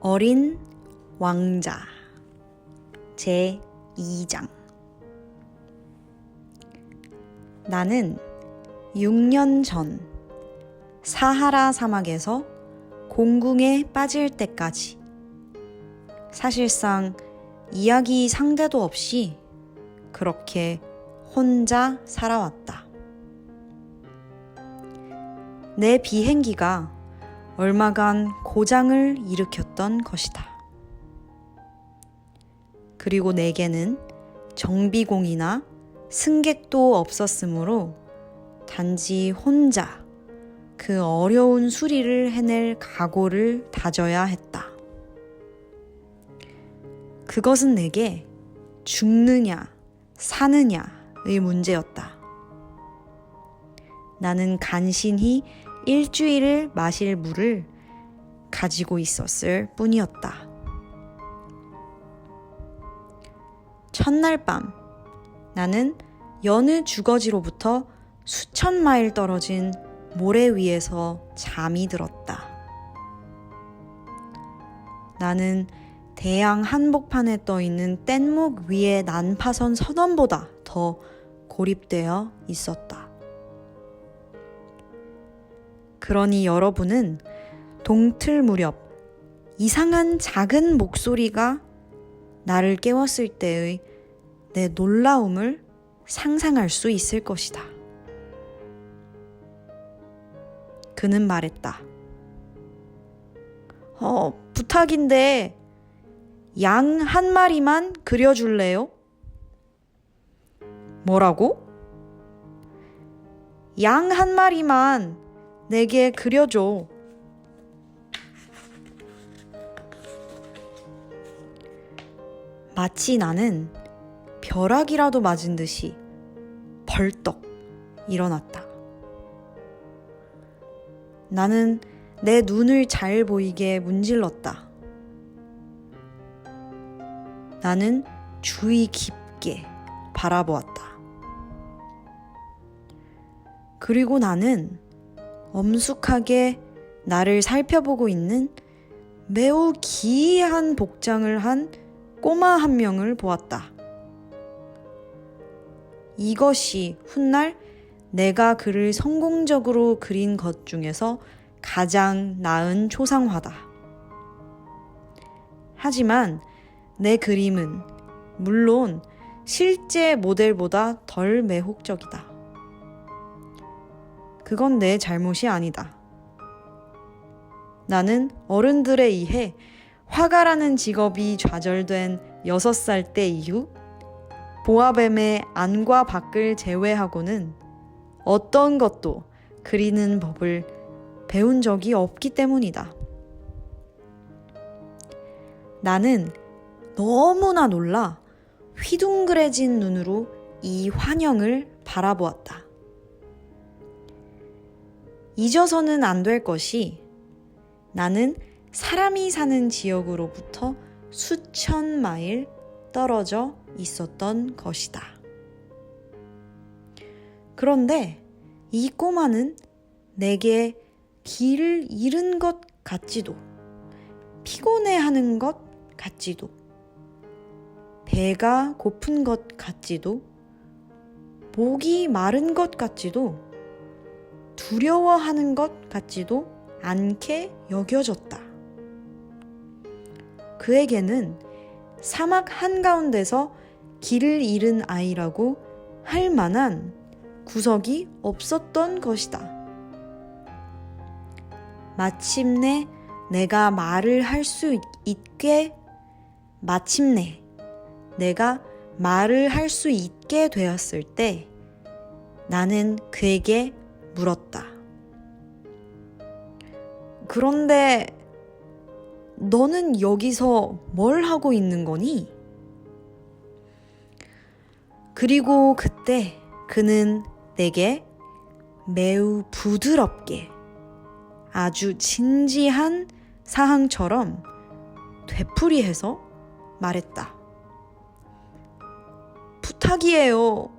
어린 왕자 제2장. 나는 6년 전 사하라 사막에서 공궁에 빠질 때까지 사실상 이야기 상대도 없이 그렇게 혼자 살아왔다. 내 비행기가 얼마간 고장을 일으켰던 것이다. 그리고 내게는 정비공이나 승객도 없었으므로 단지 혼자 그 어려운 수리를 해낼 각오를 다져야 했다. 그것은 내게 죽느냐 사느냐의 문제였다. 나는 간신히 일주일을 마실 물을 가지고 있었을 뿐이었다. 첫날 밤, 나는 여느 주거지로부터 수천 마일 떨어진 모래 위에서 잠이 들었다. 나는 대양 한복판에 떠있는 뗏목 위의 난파선 선원보다 더 고립되어 있었다. 그러니 여러분은 동틀 무렵 이상한 작은 목소리가 나를 깨웠을 때의 내 놀라움을 상상할 수 있을 것이다. 그는 말했다. 부탁인데 양 한 마리만 그려줄래요? 뭐라고? 양 한 마리만 내게 그려줘. 마치 나는 벼락이라도 맞은 듯이 벌떡 일어났다. 나는 내 눈을 잘 보이게 문질렀다. 나는 주의 깊게 바라보았다. 그리고 나는 엄숙하게 나를 살펴보고 있는 매우 기이한 복장을 한 꼬마 한 명을 보았다. 이것이 훗날 내가 그를 성공적으로 그린 것 중에서 가장 나은 초상화다. 하지만 내 그림은 물론 실제 모델보다 덜 매혹적이다. 그건 내 잘못이 아니다. 나는 어른들에 의해 화가라는 직업이 좌절된 6살 때 이후 보아뱀의 안과 밖을 제외하고는 어떤 것도 그리는 법을 배운 적이 없기 때문이다. 나는 너무나 놀라 휘둥그레진 눈으로 이 환영을 바라보았다. 잊어서는 안 될 것이 나는 사람이 사는 지역으로부터 수천 마일 떨어져 있었던 것이다. 그런데 이 꼬마는 내게 길을 잃은 것 같지도, 피곤해하는 것 같지도, 배가 고픈 것 같지도, 목이 마른 것 같지도, 두려워하는 것 같지도 않게 여겨졌다. 그에게는 사막 한가운데서 길을 잃은 아이라고 할 만한 구석이 없었던 것이다. 마침내 내가 말을 할 수 있게 되었을 때 나는 그에게 물었다. 그런데 너는 여기서 뭘 하고 있는 거니? 그리고 그때 그는 내게 매우 부드럽게 아주 진지한 사항처럼 되풀이해서 말했다. 부탁이에요.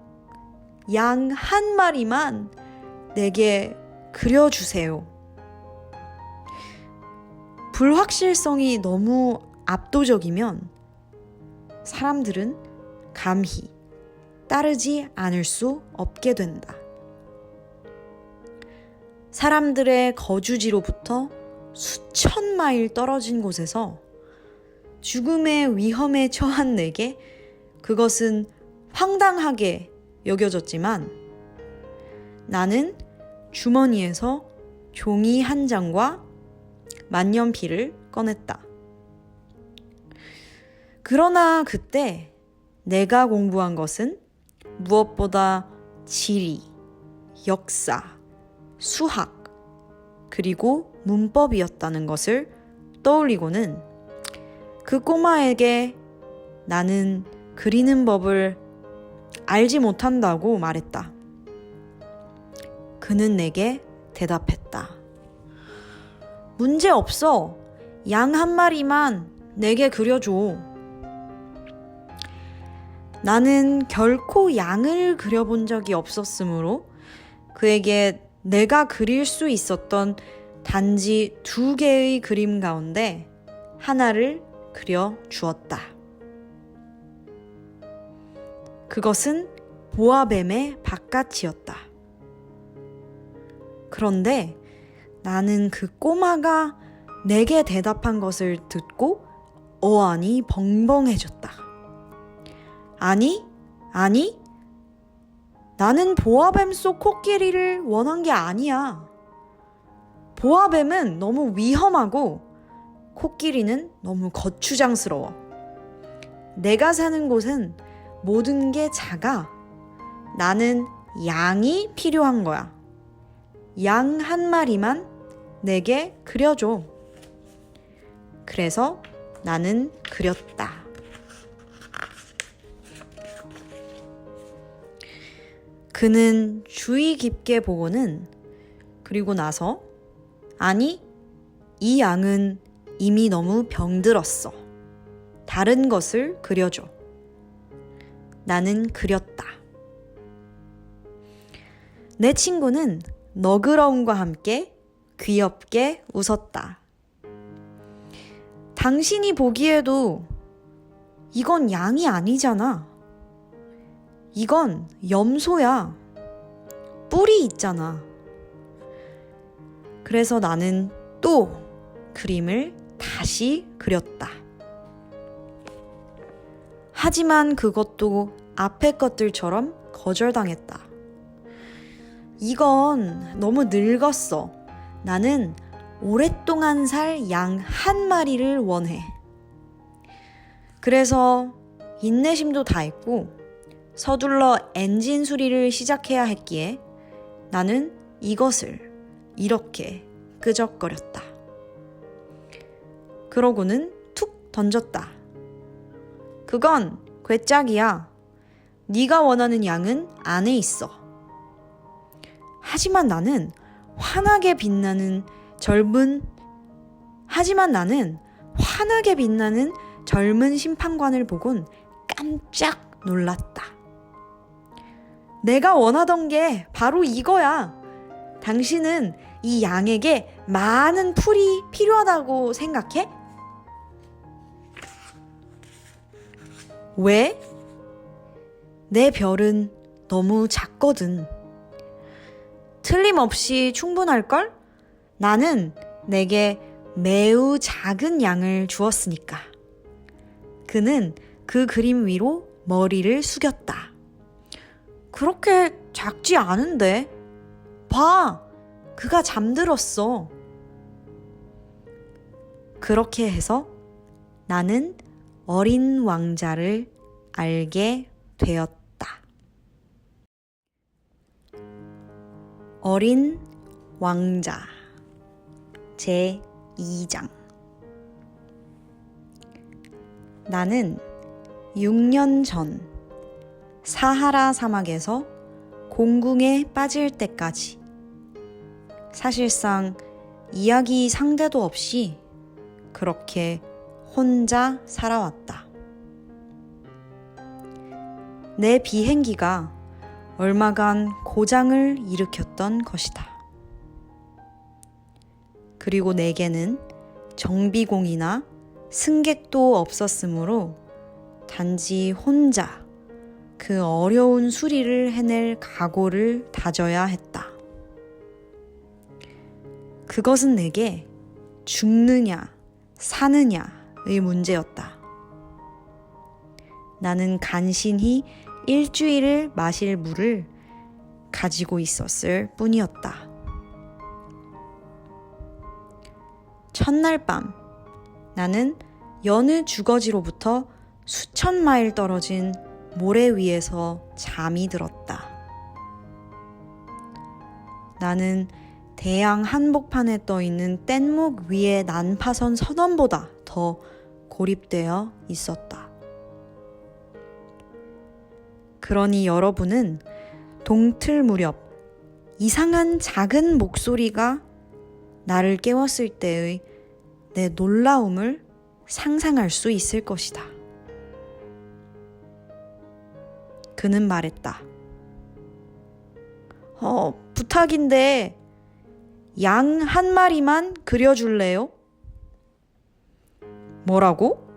양 한 마리만 내게 그려주세요. 불확실성이 너무 압도적이면 사람들은 감히 따르지 않을 수 없게 된다. 사람들의 거주지로부터 수천 마일 떨어진 곳에서 죽음의 위험에 처한 내게 그것은 황당하게 여겨졌지만 나는 주머니에서 종이 한 장과 만년필을 꺼냈다. 그러나 그때 내가 공부한 것은 무엇보다 지리, 역사, 수학, 그리고 문법이었다는 것을 떠올리고는 그 꼬마에게 나는 그리는 법을 알지 못한다고 말했다. 그는 내게 대답했다. 문제 없어. 양 한 마리만 내게 그려줘. 나는 결코 양을 그려본 적이 없었으므로 그에게 내가 그릴 수 있었던 단지 2개의 그림 가운데 하나를 그려 주었다. 그것은 보아뱀의 바깥이었다. 그런데 나는 그 꼬마가 내게 대답한 것을 듣고 어안이 벙벙해졌다. 아니, 나는 보아뱀 속 코끼리를 원한 게 아니야. 보아뱀은 너무 위험하고 코끼리는 너무 거추장스러워. 내가 사는 곳은 모든 게 작아. 나는 양이 필요한 거야. 양 한 마리만 내게 그려줘. 그래서 나는 그렸다. 그는 주의 깊게 보고는 그리고 나서 아니, 이 양은 이미 너무 병들었어. 다른 것을 그려줘. 나는 그렸다. 내 친구는 너그러움과 함께 귀엽게 웃었다. 당신이 보기에도 이건 양이 아니잖아. 이건 염소야. 뿔이 있잖아. 그래서 나는 또 그림을 다시 그렸다. 하지만 그것도 앞의 것들처럼 거절당했다. 이건 너무 늙었어. 나는 오랫동안 살 양 한 마리를 원해. 그래서 인내심도 다했고 서둘러 엔진 수리를 시작해야 했기에 나는 이것을 이렇게 끄적거렸다. 그러고는 툭 던졌다. 그건 괴짝이야. 네가 원하는 양은 안에 있어. 하지만 나는 환하게 빛나는 젊은 심판관을 보곤 깜짝 놀랐다. 내가 원하던 게 바로 이거야. 당신은 이 양에게 많은 풀이 필요하다고 생각해? 왜? 내 별은 너무 작거든. 틀림없이 충분할걸? 나는 내게 매우 작은 양을 주었으니까. 그는 그 그림 위로 머리를 숙였다. 그렇게 작지 않은데. 봐, 그가 잠들었어. 그렇게 해서 나는 어린 왕자를 알게 되었다. 어린 왕자 제2장. 나는 6년 전 사하라 사막에서 공궁에 빠질 때까지 사실상 이야기 상대도 없이 그렇게 혼자 살아왔다. 내 비행기가 얼마간 고장을 일으켰던 것이다. 그리고 내게는 정비공이나 승객도 없었으므로 단지 혼자 그 어려운 수리를 해낼 각오를 다져야 했다. 그것은 내게 죽느냐 사느냐의 문제였다. 나는 간신히 일주일을 마실 물을 가지고 있었을 뿐이었다. 첫날 밤, 나는 여느 주거지로부터 수천 마일 떨어진 모래 위에서 잠이 들었다. 나는 대양 한복판에 떠있는 뗏목 위의 난파선 선원보다 더 고립되어 있었다. 그러니 여러분은 동틀 무렵 이상한 작은 목소리가 나를 깨웠을 때의 내 놀라움을 상상할 수 있을 것이다. 그는 말했다. 부탁인데 양 한 마리만 그려줄래요? 뭐라고?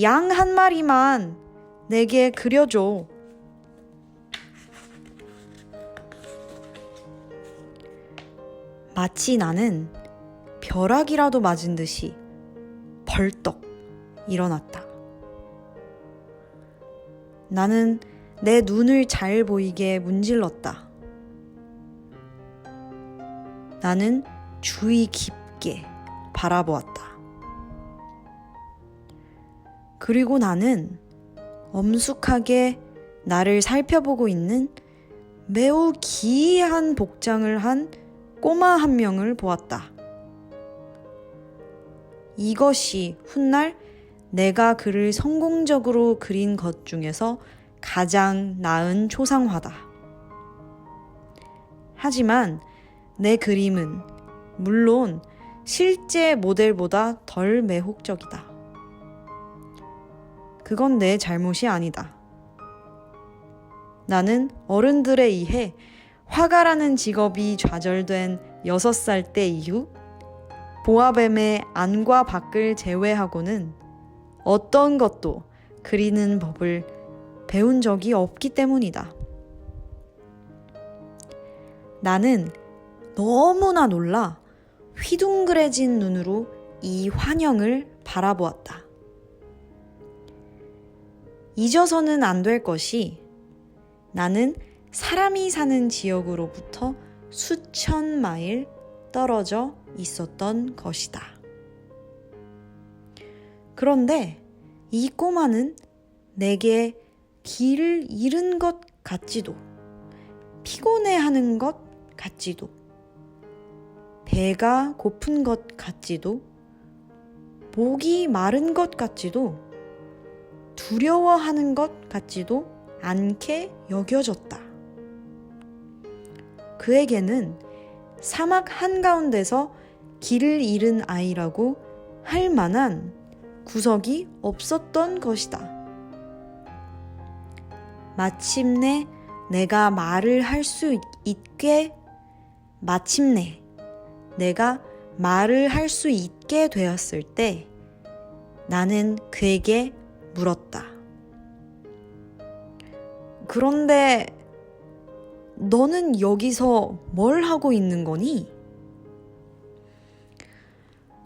양 한 마리만 내게 그려줘. 마치 나는 벼락이라도 맞은 듯이 벌떡 일어났다. 나는 내 눈을 잘 보이게 문질렀다. 나는 주의 깊게 바라보았다. 그리고 나는 엄숙하게 나를 살펴보고 있는 매우 기이한 복장을 한 꼬마 한 명을 보았다. 이것이 훗날 내가 그를 성공적으로 그린 것 중에서 가장 나은 초상화다. 하지만 내 그림은 물론 실제 모델보다 덜 매혹적이다. 그건 내 잘못이 아니다. 나는 어른들에 의해 화가라는 직업이 좌절된 6살 때 이후 보아뱀의 안과 밖을 제외하고는 어떤 것도 그리는 법을 배운 적이 없기 때문이다. 나는 너무나 놀라 휘둥그레진 눈으로 이 환영을 바라보았다. 잊어서는 안 될 것이 나는 사람이 사는 지역으로부터 수천 마일 떨어져 있었던 것이다. 그런데 이 꼬마는 내게 길을 잃은 것 같지도, 피곤해하는 것 같지도, 배가 고픈 것 같지도, 목이 마른 것 같지도, 두려워하는 것 같지도 않게 여겨졌다. 그에게는 사막 한가운데서 길을 잃은 아이라고 할 만한 구석이 없었던 것이다. 마침내 내가 말을 할 수 있게 되었을 때 나는 그에게 물었다. 그런데 너는 여기서 뭘 하고 있는 거니?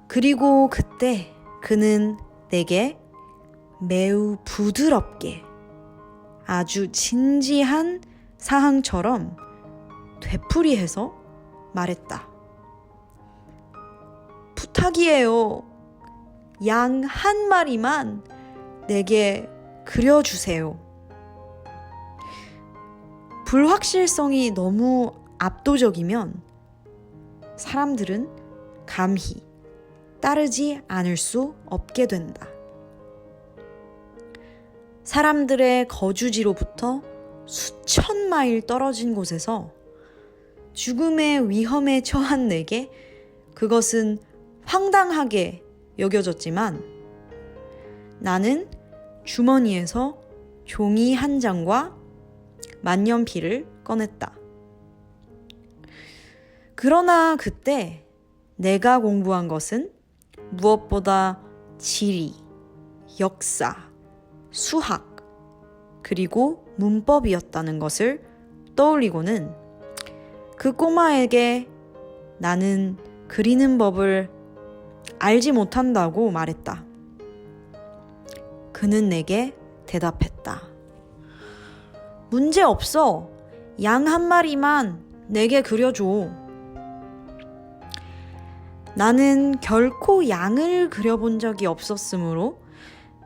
그리고 그때 그는 내게 매우 부드럽게 아주 진지한 사항처럼 되풀이해서 말했다. 부탁이에요. 양 한 마리만 내게 그려주세요. 불확실성이 너무 압도적이면 사람들은 감히 따르지 않을 수 없게 된다. 사람들의 거주지로부터 수천 마일 떨어진 곳에서 죽음의 위험에 처한 내게 그것은 황당하게 여겨졌지만 나는 주머니에서 종이 한 장과 만년필을 꺼냈다. 그러나 그때 내가 공부한 것은 무엇보다 지리, 역사, 수학, 그리고 문법이었다는 것을 떠올리고는 그 꼬마에게 나는 그리는 법을 알지 못한다고 말했다. 그는 내게 대답했다. 문제 없어. 양 한 마리만 내게 그려줘. 나는 결코 양을 그려본 적이 없었으므로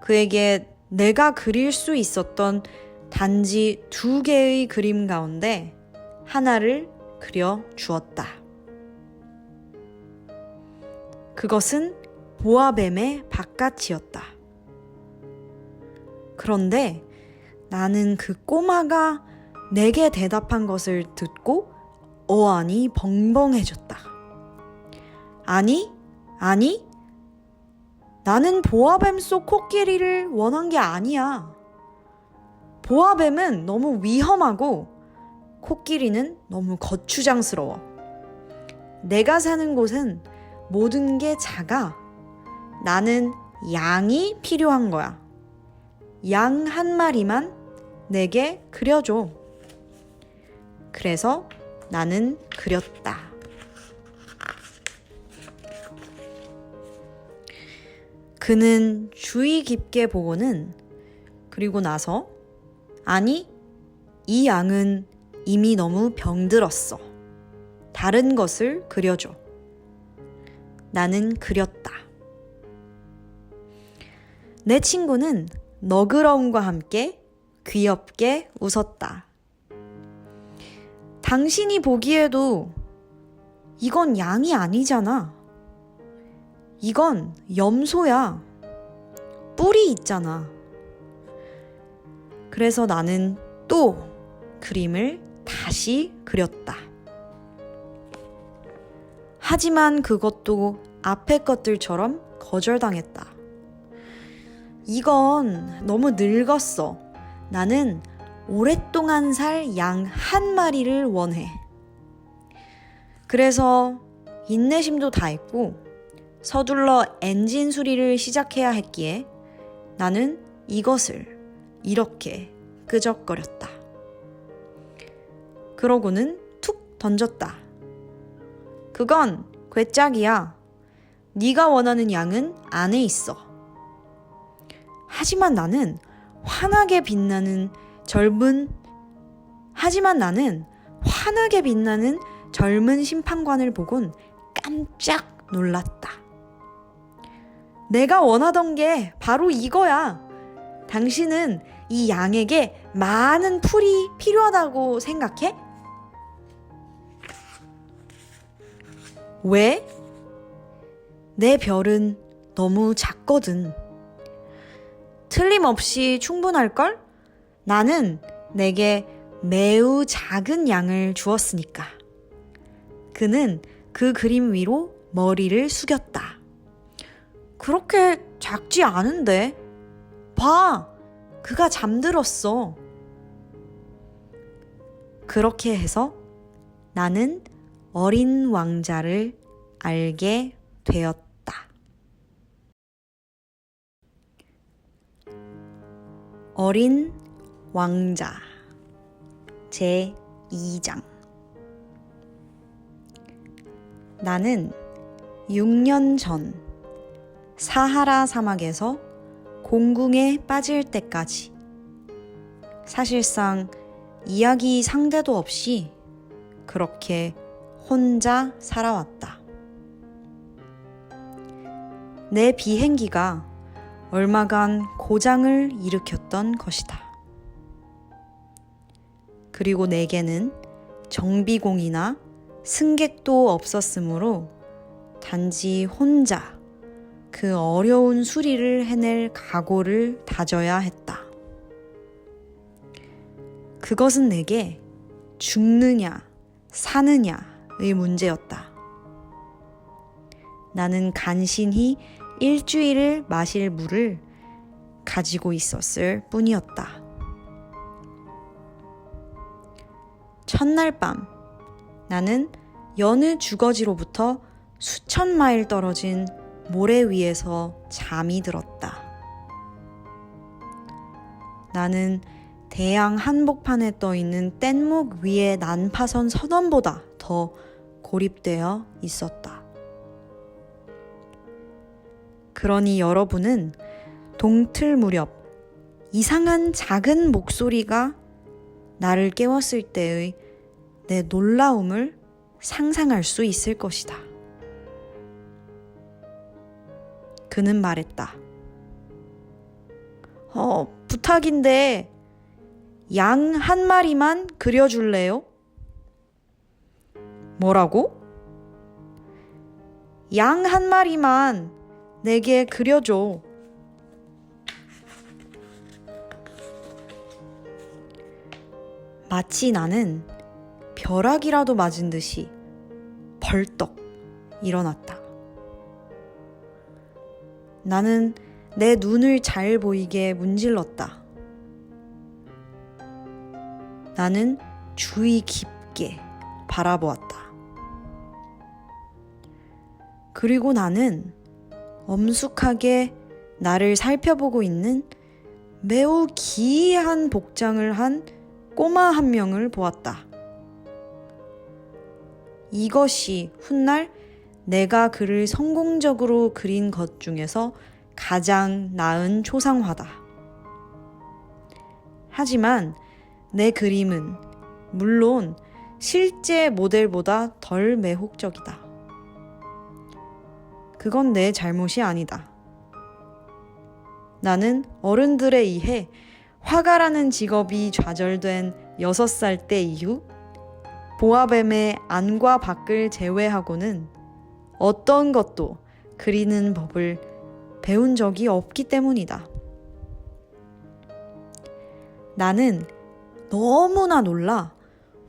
그에게 내가 그릴 수 있었던 단지 2개의 그림 가운데 하나를 그려 주었다. 그것은 보아뱀의 바깥이었다. 그런데 나는 그 꼬마가 내게 대답한 것을 듣고 어안이 벙벙해졌다. 아니, 나는 보아뱀 속 코끼리를 원한 게 아니야. 보아뱀은 너무 위험하고 코끼리는 너무 거추장스러워. 내가 사는 곳은 모든 게 작아. 나는 양이 필요한 거야. 양 한 마리만 내게 그려줘. 그래서 나는 그렸다. 그는 주의 깊게 보고는 그리고 나서 아니, 이 양은 이미 너무 병들었어. 다른 것을 그려줘. 나는 그렸다. 내 친구는 너그러움과 함께 귀엽게 웃었다. 당신이 보기에도 이건 양이 아니잖아. 이건 염소야. 뿔이 있잖아. 그래서 나는 또 그림을 다시 그렸다. 하지만 그것도 앞의 것들처럼 거절당했다. 이건 너무 늙었어. 나는 오랫동안 살 양 한 마리를 원해. 그래서 인내심도 다했고 서둘러 엔진 수리를 시작해야 했기에 나는 이것을 이렇게 끄적거렸다. 그러고는 툭 던졌다. 그건 괴짝이야. 네가 원하는 양은 안에 있어. 하지만 나는 환하게 빛나는 젊은 심판관을 보곤 깜짝 놀랐다. 내가 원하던 게 바로 이거야. 당신은 이 양에게 많은 풀이 필요하다고 생각해? 왜? 내 별은 너무 작거든. 틀림없이 충분할걸? 나는 내게 매우 작은 양을 주었으니까. 그는 그 그림 위로 머리를 숙였다. 그렇게 작지 않은데. 봐, 그가 잠들었어. 그렇게 해서 나는 어린 왕자를 알게 되었다. 어린 왕자 제2장. 나는 6년 전 사하라 사막에서 공궁에 빠질 때까지 사실상 이야기 상대도 없이 그렇게 혼자 살아왔다. 내 비행기가 얼마간 고장을 일으켰던 것이다. 그리고 내게는 정비공이나 승객도 없었으므로 단지 혼자 그 어려운 수리를 해낼 각오를 다져야 했다. 그것은 내게 죽느냐 사느냐의 문제였다. 나는 간신히 일주일을 마실 물을 가지고 있었을 뿐이었다. 첫날 밤 나는 여느 주거지로부터 수천 마일 떨어진 모래 위에서 잠이 들었다. 나는 대양 한복판에 떠있는 뗏목 위의 난파선 선원보다 더 고립되어 있었다. 그러니 여러분은 동틀 무렵 이상한 작은 목소리가 나를 깨웠을 때의 내 놀라움을 상상할 수 있을 것이다. 그는 말했다. 부탁인데 양 한 마리만 그려줄래요? 뭐라고? 양 한 마리만 내게 그려줘. 마치 나는 벼락이라도 맞은 듯이 벌떡 일어났다. 나는 내 눈을 잘 보이게 문질렀다. 나는 주의 깊게 바라보았다. 그리고 나는 엄숙하게 나를 살펴보고 있는 매우 기이한 복장을 한 꼬마 한 명을 보았다. 이것이 훗날 내가 그를 성공적으로 그린 것 중에서 가장 나은 초상화다. 하지만 내 그림은 물론 실제 모델보다 덜 매혹적이다. 그건 내 잘못이 아니다. 나는 어른들에 의해 화가라는 직업이 좌절된 6살 때 이후 보아뱀의 안과 밖을 제외하고는 어떤 것도 그리는 법을 배운 적이 없기 때문이다. 나는 너무나 놀라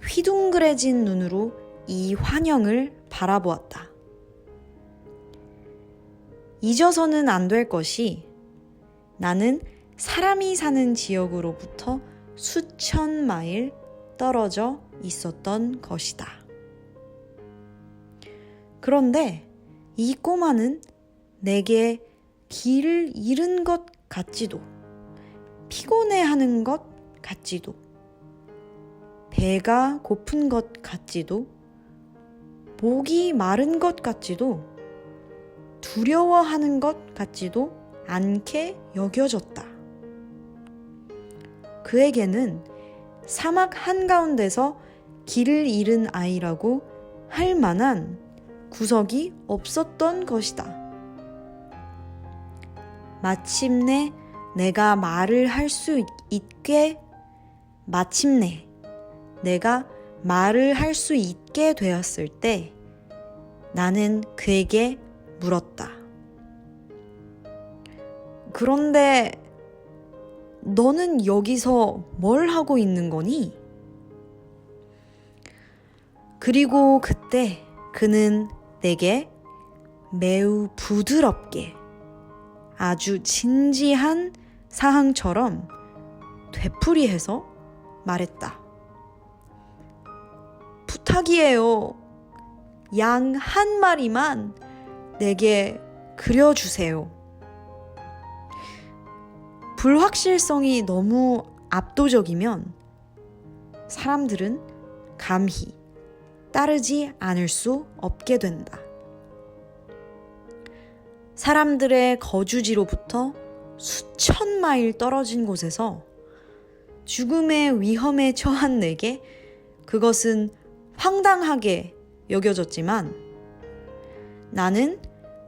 휘둥그레진 눈으로 이 환영을 바라보았다. 잊어서는 안 될 것이 나는 사람이 사는 지역으로부터 수천 마일 떨어져 있었던 것이다. 그런데 이 꼬마는 내게 길을 잃은 것 같지도, 피곤해하는 것 같지도, 배가 고픈 것 같지도, 목이 마른 것 같지도, 두려워하는 것 같지도 않게 여겨졌다. 그에게는 사막 한가운데서 길을 잃은 아이라고 할 만한 구석이 없었던 것이다. 마침내 내가 말을 할 수 있게 되었을 때 나는 그에게 물었다. 그런데 너는 여기서 뭘 하고 있는 거니? 그리고 그때 그는 내게 매우 부드럽게 아주 진지한 사항처럼 되풀이해서 말했다. 부탁이에요. 양 한 마리만 내게 그려주세요. 불확실성이 너무 압도적이면 사람들은 감히 따르지 않을 수 없게 된다. 사람들의 거주지로부터 수천 마일 떨어진 곳에서 죽음의 위험에 처한 내게 그것은 황당하게 여겨졌지만 나는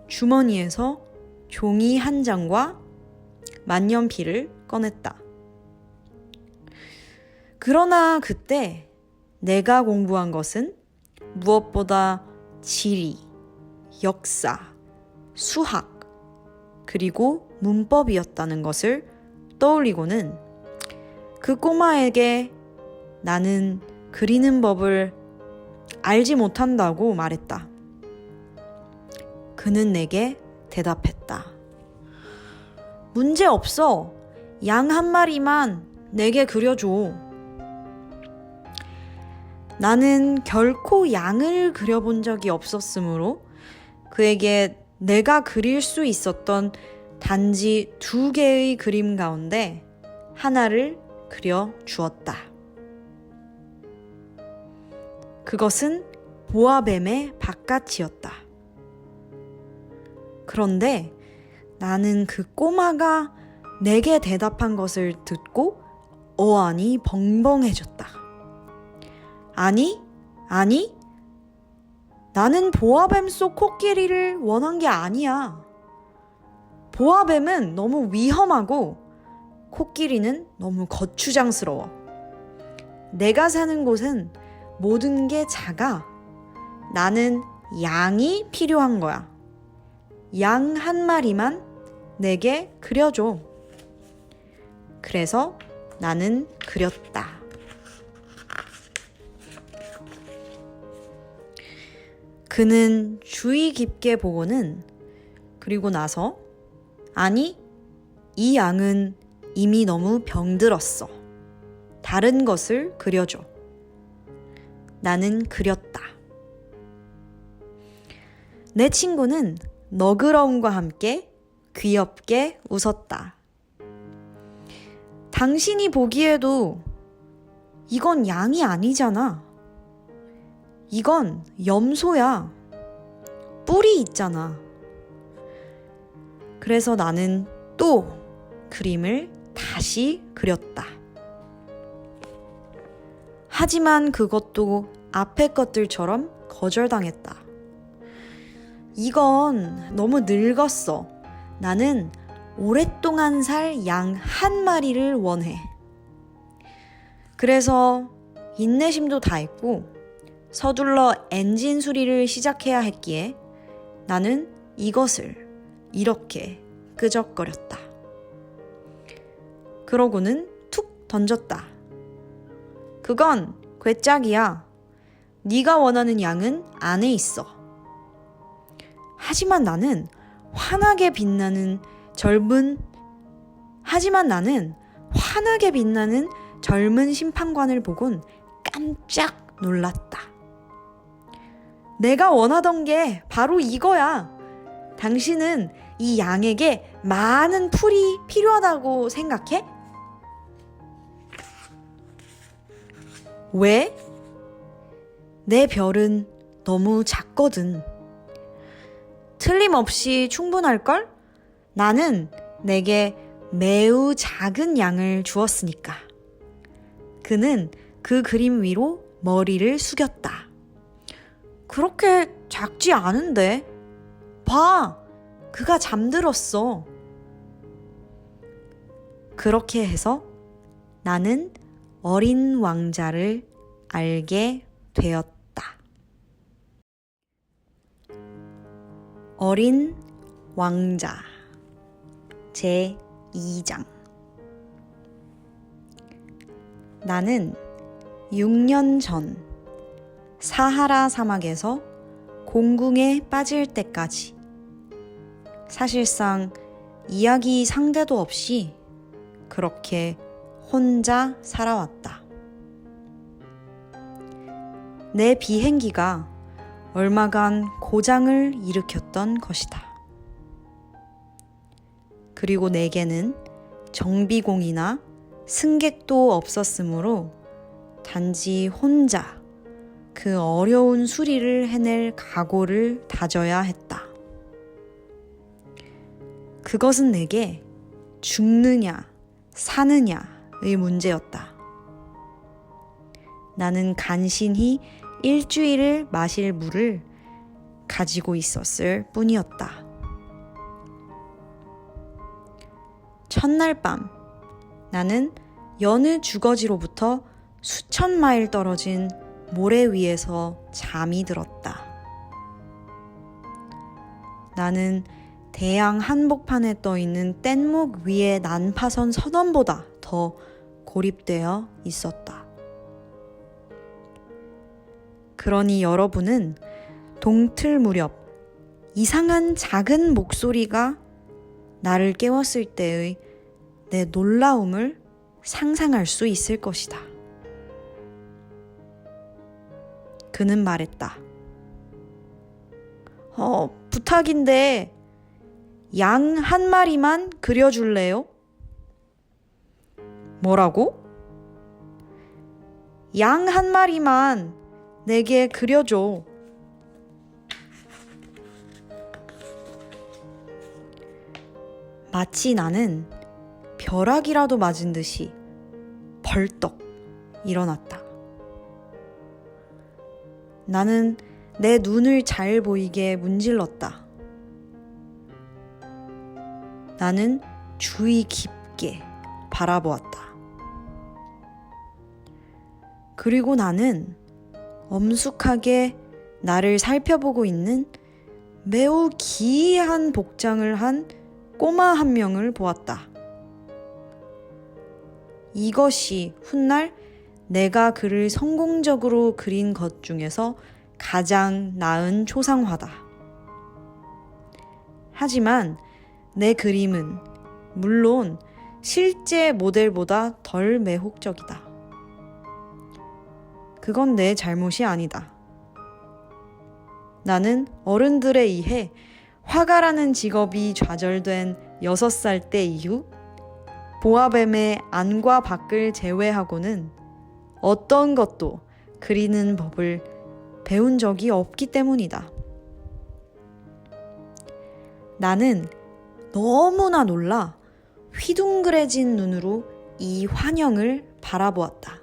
주머니에서 종이 한 장과 만년필을 꺼냈다. 그러나 그때 내가 공부한 것은 무엇보다 지리, 역사, 수학, 그리고 문법이었다는 것을 떠올리고는 그 꼬마에게 나는 그리는 법을 알지 못한다고 말했다. 그는 내게 대답했다. 문제 없어. 양 한 마리만 내게 그려줘. 나는 결코 양을 그려본 적이 없었으므로 그에게 내가 그릴 수 있었던 단지 2개의 그림 가운데 하나를 그려 주었다. 그것은 보아뱀의 바깥이었다. 그런데 나는 그 꼬마가 내게 대답한 것을 듣고 어안이 벙벙해졌다. 아니, 나는 보아뱀 속 코끼리를 원한 게 아니야. 보아뱀은 너무 위험하고 코끼리는 너무 거추장스러워. 내가 사는 곳은 모든 게 작아. 나는 양이 필요한 거야. 양 한 마리만 내게 그려줘. 그래서 나는 그렸다. 그는 주의 깊게 보고는 그리고 나서 아니, 이 양은 이미 너무 병들었어. 다른 것을 그려줘. 나는 그렸다. 내 친구는 너그러움과 함께 귀엽게 웃었다. 당신이 보기에도 이건 양이 아니잖아. 이건 염소야. 뿔이 있잖아. 그래서 나는 또 그림을 다시 그렸다. 하지만 그것도 앞의 것들처럼 거절당했다. 이건 너무 늙었어. 나는 오랫동안 살 양 한 마리를 원해. 그래서 인내심도 다했고 서둘러 엔진 수리를 시작해야 했기에 나는 이것을 이렇게 끄적거렸다. 그러고는 툭 던졌다. 그건 괴짝이야. 네가 원하는 양은 안에 있어. 하지만 나는 환하게 빛나는 젊은 심판관을 보곤 깜짝 놀랐다. 내가 원하던 게 바로 이거야. 당신은 이 양에게 많은 풀이 필요하다고 생각해? 왜? 내 별은 너무 작거든. 틀림없이 충분할걸? 나는 내게 매우 작은 양을 주었으니까. 그는 그 그림 위로 머리를 숙였다. 그렇게 작지 않은데. 봐, 그가 잠들었어. 그렇게 해서 나는 어린 왕자를 알게 되었다. 어린 왕자 제2장. 나는 6년 전 사하라 사막에서 공궁에 빠질 때까지 사실상 이야기 상대도 없이 그렇게 혼자 살아왔다. 내 비행기가 얼마간 고장을 일으켰던 것이다. 그리고 내게는 정비공이나 승객도 없었으므로 단지 혼자 그 어려운 수리를 해낼 각오를 다져야 했다. 그것은 내게 죽느냐 사느냐의 문제였다. 나는 간신히 일주일을 마실 물을 가지고 있었을 뿐이었다. 첫날 밤, 나는 여느 주거지로부터 수천 마일 떨어진 모래 위에서 잠이 들었다. 나는 대양 한복판에 떠있는 뗏목 위의 난파선 선원보다 더 고립되어 있었다. 그러니 여러분은 동틀 무렵 이상한 작은 목소리가 나를 깨웠을 때의 내 놀라움을 상상할 수 있을 것이다. 그는 말했다. 부탁인데 양 한 마리만 그려줄래요? 뭐라고? 양 한 마리만 내게 그려줘. 마치 나는 벼락이라도 맞은 듯이 벌떡 일어났다. 나는 내 눈을 잘 보이게 문질렀다. 나는 주의 깊게 바라보았다. 그리고 나는 엄숙하게 나를 살펴보고 있는 매우 기이한 복장을 한 꼬마 한 명을 보았다. 이것이 훗날 내가 그를 성공적으로 그린 것 중에서 가장 나은 초상화다. 하지만 내 그림은 물론 실제 모델보다 덜 매혹적이다. 그건 내 잘못이 아니다. 나는 어른들에 의해 화가라는 직업이 좌절된 6살 때 이후 보아뱀의 안과 밖을 제외하고는 어떤 것도 그리는 법을 배운 적이 없기 때문이다. 나는 너무나 놀라 휘둥그레진 눈으로 이 환영을 바라보았다.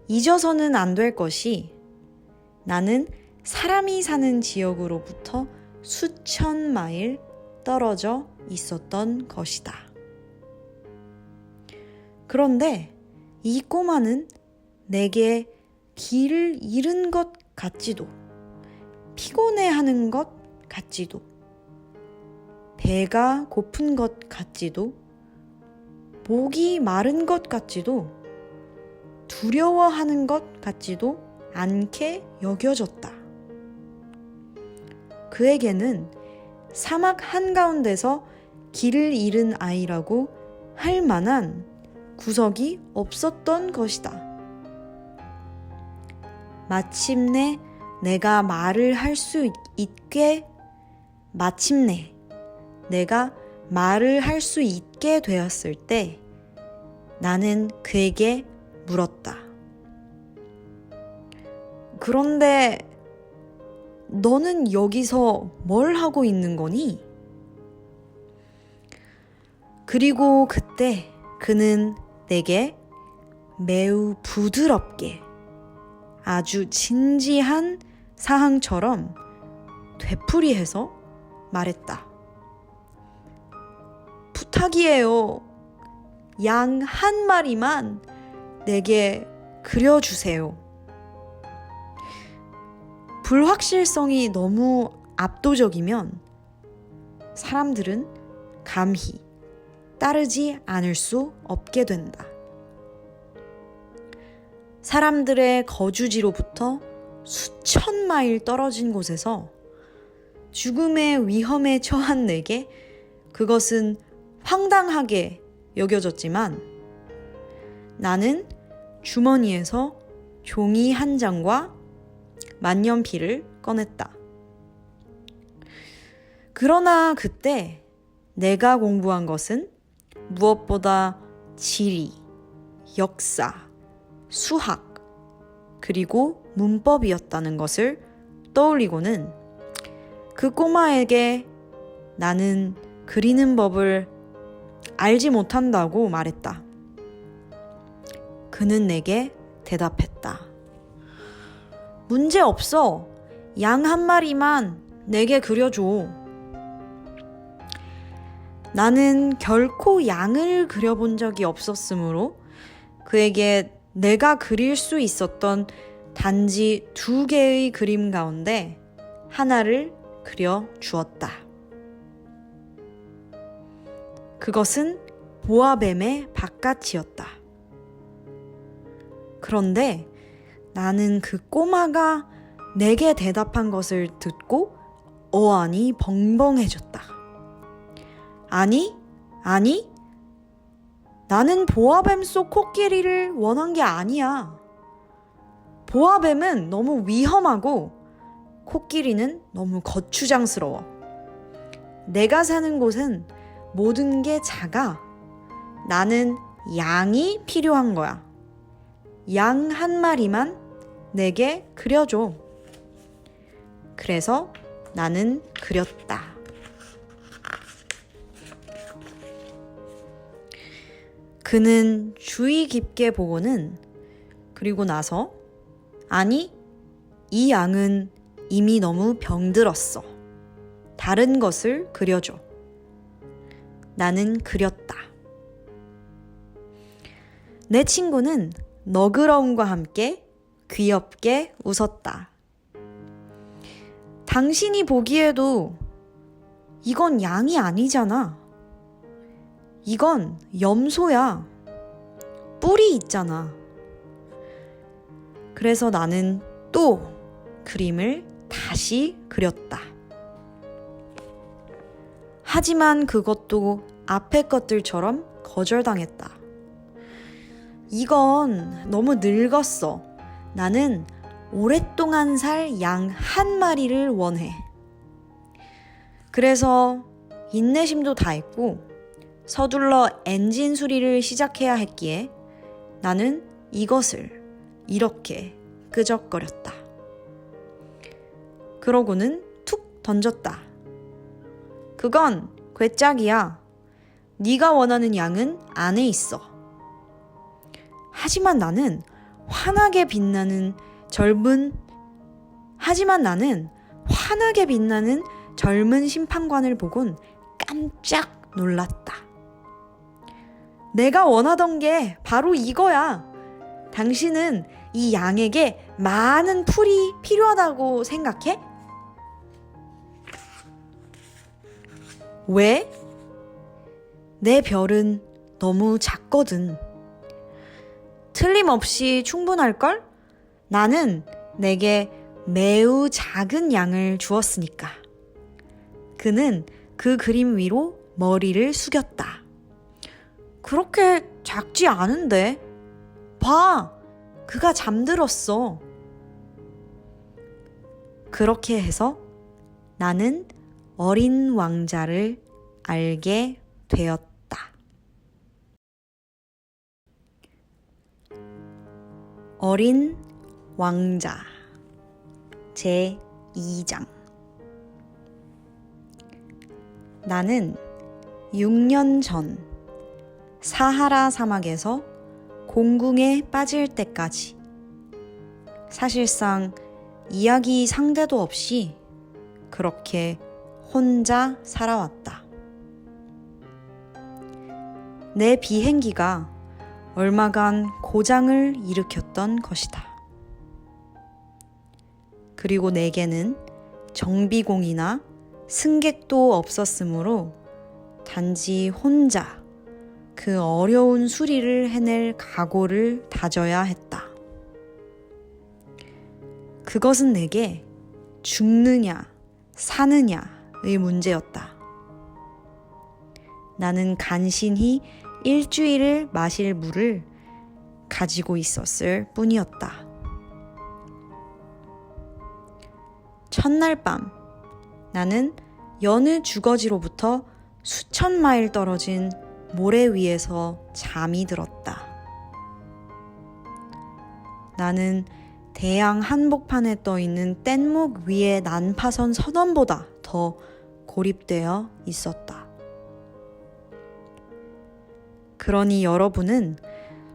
잊어서는 안 될 것이 나는 사람이 사는 지역으로부터 수천 마일 떨어져 있었던 것이다. 그런데 이 꼬마는 내게 길을 잃은 것 같지도, 피곤해하는 것 같지도, 배가 고픈 것 같지도, 목이 마른 것 같지도, 두려워하는 것 같지도 않게 여겨졌다. 그에게는 사막 한가운데서 길을 잃은 아이라고 할 만한 구석이 없었던 것이다. 마침내 내가 말을 할 수 있게 되었을 때 나는 그에게 물었다. 그런데 너는 여기서 뭘 하고 있는 거니? 그리고 그때 그는 내게 매우 부드럽게 아주 진지한 사항처럼 되풀이해서 말했다. 부탁이에요. 양 한 마리만 내게 그려주세요. 불확실성이 너무 압도적이면 사람들은 감히 따르지 않을 수 없게 된다. 사람들의 거주지로부터 수천 마일 떨어진 곳에서 죽음의 위험에 처한 내게 그것은 황당하게 여겨졌지만 나는 주머니에서 종이 한 장과 만년필을 꺼냈다. 그러나 그때 내가 공부한 것은 무엇보다 지리, 역사, 수학, 그리고 문법이었다는 것을 떠올리고는 그 꼬마에게 나는 그리는 법을 알지 못한다고 말했다. 그는 내게 대답했다. 문제 없어. 양 한 마리만 내게 그려줘. 나는 결코 양을 그려본 적이 없었으므로 그에게 내가 그릴 수 있었던 단지 2개의 그림 가운데 하나를 그려 주었다. 그것은 보아뱀의 바깥이었다. 그런데 나는 그 꼬마가 내게 대답한 것을 듣고 어안이 벙벙해졌다. 아니, 나는 보아뱀 속 코끼리를 원한 게 아니야. 보아뱀은 너무 위험하고 코끼리는 너무 거추장스러워. 내가 사는 곳은 모든 게 작아. 나는 양이 필요한 거야. 양 한 마리만 내게 그려줘. 그래서 나는 그렸다. 그는 주의 깊게 보고는 그리고 나서 아니, 이 양은 이미 너무 병들었어. 다른 것을 그려줘. 나는 그렸다. 내 친구는 너그러움과 함께 귀엽게 웃었다. 당신이 보기에도 이건 양이 아니잖아. 이건 염소야. 뿔이 있잖아. 그래서 나는 또 그림을 다시 그렸다. 하지만 그것도 앞의 것들처럼 거절당했다. 이건 너무 늙었어. 나는 오랫동안 살 양 한 마리를 원해. 그래서 인내심도 다했고 서둘러 엔진 수리를 시작해야 했기에 나는 이것을 이렇게 끄적거렸다. 그러고는 툭 던졌다. 그건 괴짝이야. 네가 원하는 양은 안에 있어. 하지만 나는 환하게 빛나는 젊은 심판관을 보곤 깜짝 놀랐다. 내가 원하던 게 바로 이거야. 당신은 이 양에게 많은 풀이 필요하다고 생각해? 왜? 내 별은 너무 작거든. 틀림없이 충분할걸? 나는 내게 매우 작은 양을 주었으니까. 그는 그 그림 위로 머리를 숙였다. 그렇게 작지 않은데. 봐, 그가 잠들었어. 그렇게 해서 나는 어린 왕자를 알게 되었다. 어린 왕자 제2장. 나는 6년 전 사하라 사막에서 공궁에 빠질 때까지 사실상 이야기 상대도 없이 그렇게 혼자 살아왔다. 내 비행기가 얼마간 고장을 일으켰던 것이다. 그리고 내게는 정비공이나 승객도 없었으므로 단지 혼자 그 어려운 수리를 해낼 각오를 다져야 했다. 그것은 내게 죽느냐 사느냐의 문제였다. 나는 간신히 일주일을 마실 물을 가지고 있었을 뿐이었다. 첫날 밤, 나는 여느 주거지로부터 수천 마일 떨어진 모래 위에서 잠이 들었다. 나는 대양 한복판에 떠있는 뗏목 위의 난파선 선원보다 더 고립되어 있었다. 그러니 여러분은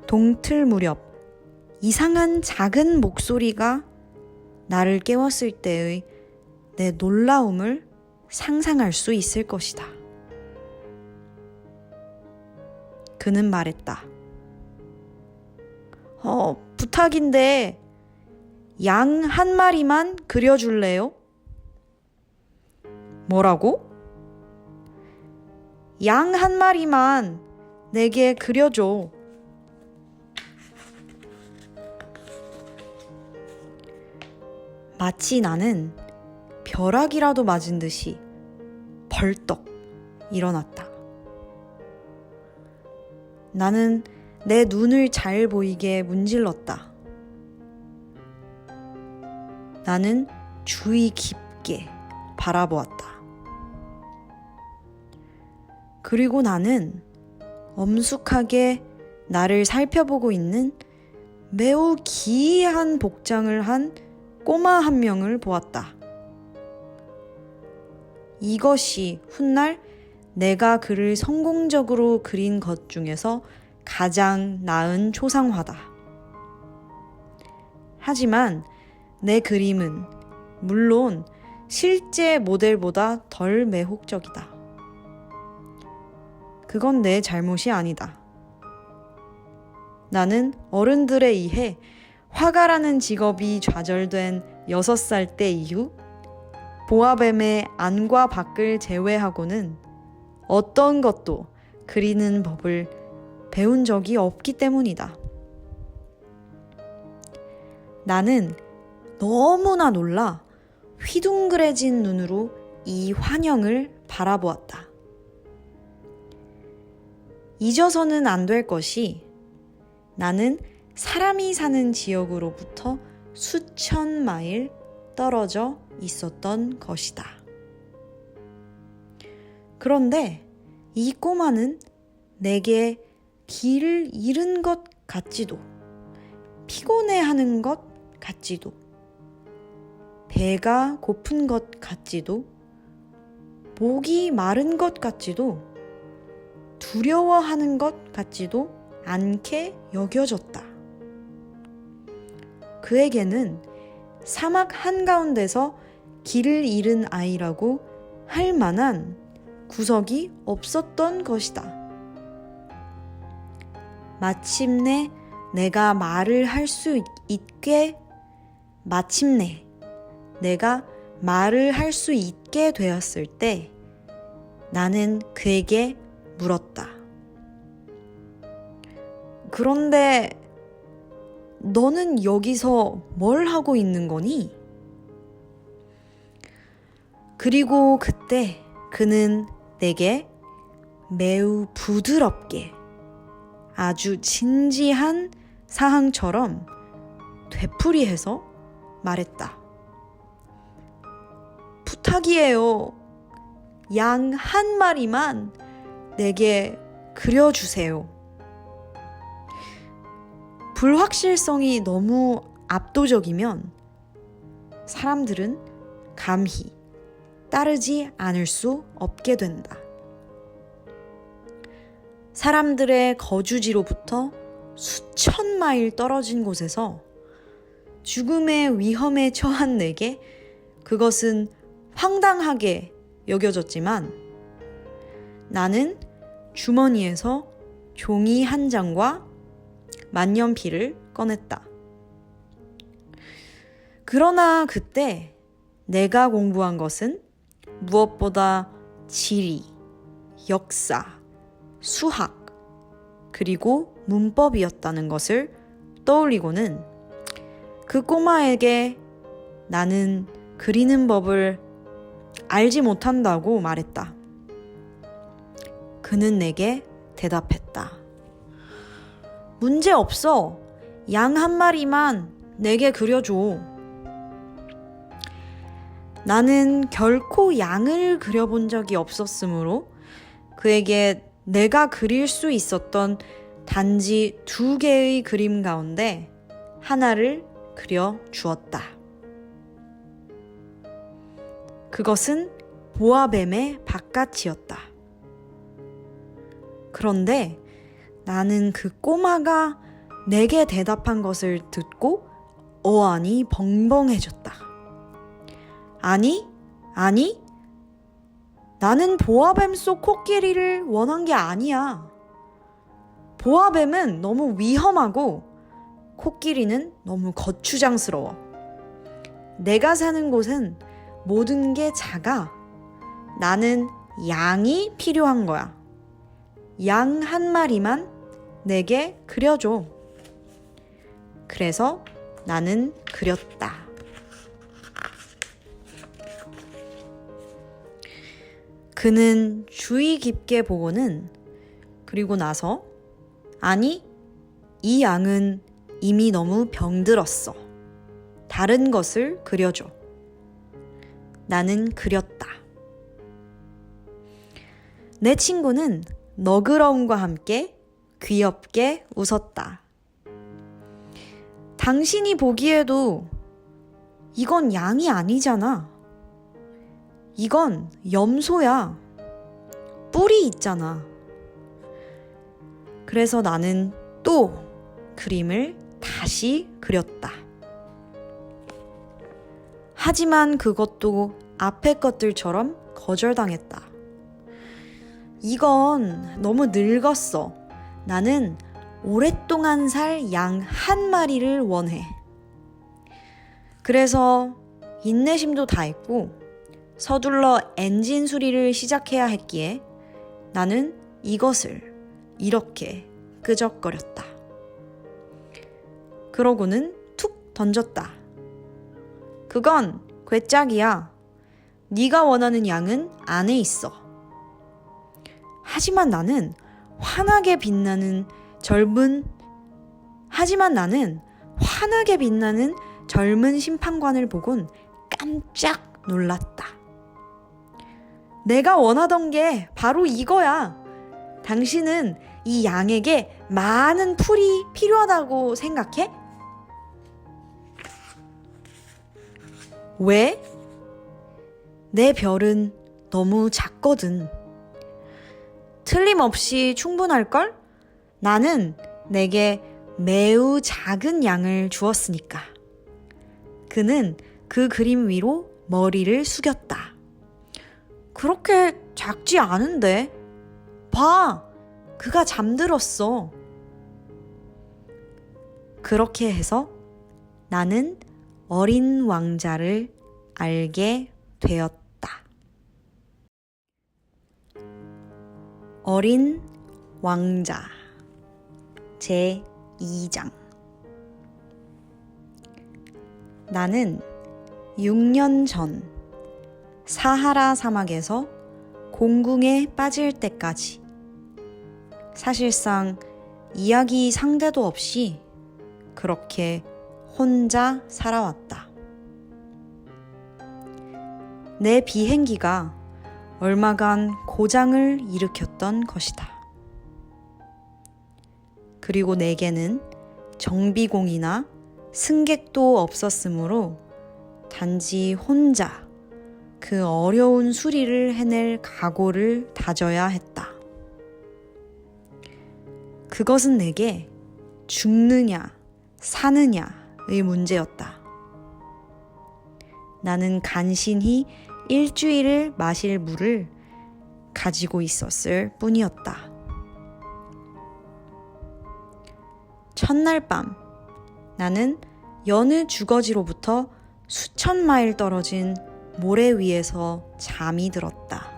동틀 무렵 이상한 작은 목소리가 나를 깨웠을 때의 내 놀라움을 상상할 수 있을 것이다. 그는 말했다. 부탁인데 양 한 마리만 그려줄래요? 뭐라고? 양 한 마리만 내게 그려줘. 마치 나는 벼락이라도 맞은 듯이 벌떡 일어났다. 나는 내 눈을 잘 보이게 문질렀다. 나는 주의 깊게 바라보았다. 그리고 나는 엄숙하게 나를 살펴보고 있는 매우 기이한 복장을 한 꼬마 한 명을 보았다. 이것이 훗날 내가 그를 성공적으로 그린 것 중에서 가장 나은 초상화다. 하지만 내 그림은 물론 실제 모델보다 덜 매혹적이다. 그건 내 잘못이 아니다. 나는 어른들에 의해 화가라는 직업이 좌절된 6살 때 이후 보아뱀의 안과 밖을 제외하고는 어떤 것도 그리는 법을 배운 적이 없기 때문이다. 나는 너무나 놀라 휘둥그레진 눈으로 이 환영을 바라보았다. 잊어서는 안 될 것이 나는 사람이 사는 지역으로부터 수천 마일 떨어져 있었던 것이다. 그런데 이 꼬마는 내게 길을 잃은 것 같지도, 피곤해하는 것 같지도, 배가 고픈 것 같지도, 목이 마른 것 같지도, 두려워하는 것 같지도 않게 여겨졌다. 그에게는 사막 한가운데서 길을 잃은 아이라고 할 만한 구석이 없었던 것이다. 마침내 내가 말을 할 수 있게 되었을 때 나는 그에게 물었다. 그런데 너는 여기서 뭘 하고 있는 거니? 그리고 그때 그는 내게 매우 부드럽게 아주 진지한 사항처럼 되풀이해서 말했다. 부탁이에요. 양 한 마리만 내게 그려주세요. 불확실성이 너무 압도적이면 사람들은 감히 따르지 않을 수 없게 된다. 사람들의 거주지로부터 수천 마일 떨어진 곳에서 죽음의 위험에 처한 내게 그것은 황당하게 여겨졌지만 나는 주머니에서 종이 한 장과 만년필을 꺼냈다. 그러나 그때 내가 공부한 것은 무엇보다 지리, 역사, 수학, 그리고 문법이었다는 것을 떠올리고는 그 꼬마에게 나는 그리는 법을 알지 못한다고 말했다. 그는 내게 대답했다. 문제 없어. 양 한 마리만 내게 그려줘. 나는 결코 양을 그려본 적이 없었으므로 그에게 내가 그릴 수 있었던 단지 2개의 그림 가운데 하나를 그려 주었다. 그것은 보아뱀의 바깥이었다. 그런데 나는 그 꼬마가 내게 대답한 것을 듣고 어안이 벙벙해졌다. 아니, 나는 보아뱀 속 코끼리를 원한 게 아니야. 보아뱀은 너무 위험하고 코끼리는 너무 거추장스러워. 내가 사는 곳은 모든 게 작아. 나는 양이 필요한 거야. 양 한 마리만 내게 그려줘. 그래서 나는 그렸다. 그는 주의 깊게 보고는 그리고 나서 아니, 이 양은 이미 너무 병들었어. 다른 것을 그려줘. 나는 그렸다. 내 친구는 너그러움과 함께 귀엽게 웃었다. 당신이 보기에도 이건 양이 아니잖아. 이건 염소야. 뿔이 있잖아. 그래서 나는 또 그림을 다시 그렸다. 하지만 그것도 앞의 것들처럼 거절당했다. 이건 너무 늙었어. 나는 오랫동안 살 양 한 마리를 원해. 그래서 인내심도 다했고 서둘러 엔진 수리를 시작해야 했기에 나는 이것을 이렇게 끄적거렸다. 그러고는 툭 던졌다. 그건 괴짝이야. 네가 원하는 양은 안에 있어. 하지만 나는 환하게 빛나는 젊은 심판관을 보곤 깜짝 놀랐다. 내가 원하던 게 바로 이거야. 당신은 이 양에게 많은 풀이 필요하다고 생각해? 왜? 내 별은 너무 작거든. 틀림없이 충분할걸? 나는 내게 매우 작은 양을 주었으니까. 그는 그 그림 위로 머리를 숙였다. 그렇게 작지 않은데. 봐! 그가 잠들었어. 그렇게 해서 나는 어린 왕자를 알게 되었다. 어린 왕자 제2장. 나는 6년 전 사하라 사막에서 공궁에 빠질 때까지 사실상 이야기 상대도 없이 그렇게 혼자 살아왔다. 내 비행기가 얼마간 고장을 일으켰던 것이다. 그리고 내게는 정비공이나 승객도 없었으므로 단지 혼자 그 어려운 수리를 해낼 각오를 다져야 했다. 그것은 내게 죽느냐 사느냐의 문제였다. 나는 간신히 일주일을 마실 물을 가지고 있었을 뿐이었다. 첫날 밤, 나는 여느 주거지로부터 수천 마일 떨어진 모래 위에서 잠이 들었다.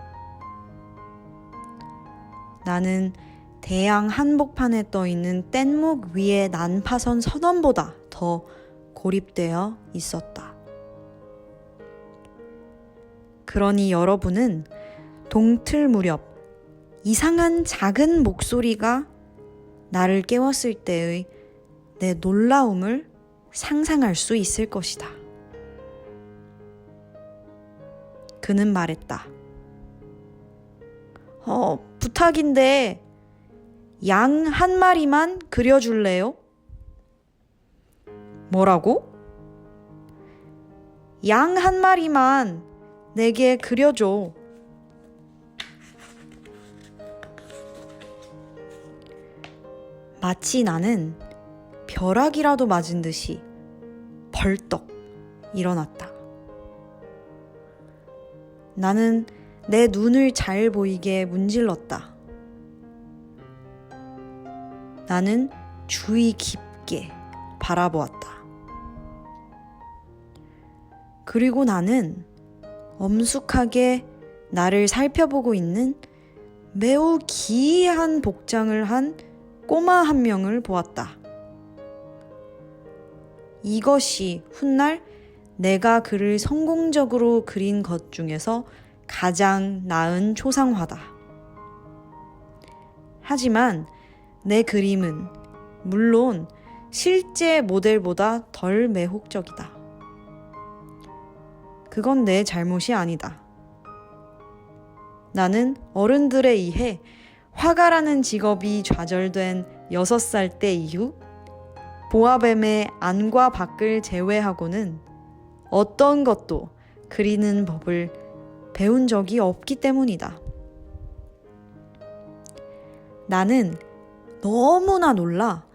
나는 대양 한복판에 떠있는 뗏목 위의 난파선 선원보다 더 고립되어 있었다. 그러니 여러분은 동틀 무렵 이상한 작은 목소리가 나를 깨웠을 때의 내 놀라움을 상상할 수 있을 것이다. 그는 말했다. 부탁인데 양 한 마리만 그려줄래요? 뭐라고? 양 한 마리만 내게 그려줘. 마치 나는 벼락이라도 맞은 듯이 벌떡 일어났다. 나는 내 눈을 잘 보이게 문질렀다. 나는 주의 깊게 바라보았다. 그리고 나는 엄숙하게 나를 살펴보고 있는 매우 기이한 복장을 한 꼬마 한 명을 보았다. 이것이 훗날 내가 그를 성공적으로 그린 것 중에서 가장 나은 초상화다. 하지만 내 그림은 물론 실제 모델보다 덜 매혹적이다. 그건 내 잘못이 아니다. 나는 어른들에 의해 화가라는 직업이 좌절된 6살 때 이후 보아뱀의 안과 밖을 제외하고는 어떤 것도 그리는 법을 배운 적이 없기 때문이다. 나는 너무나 놀라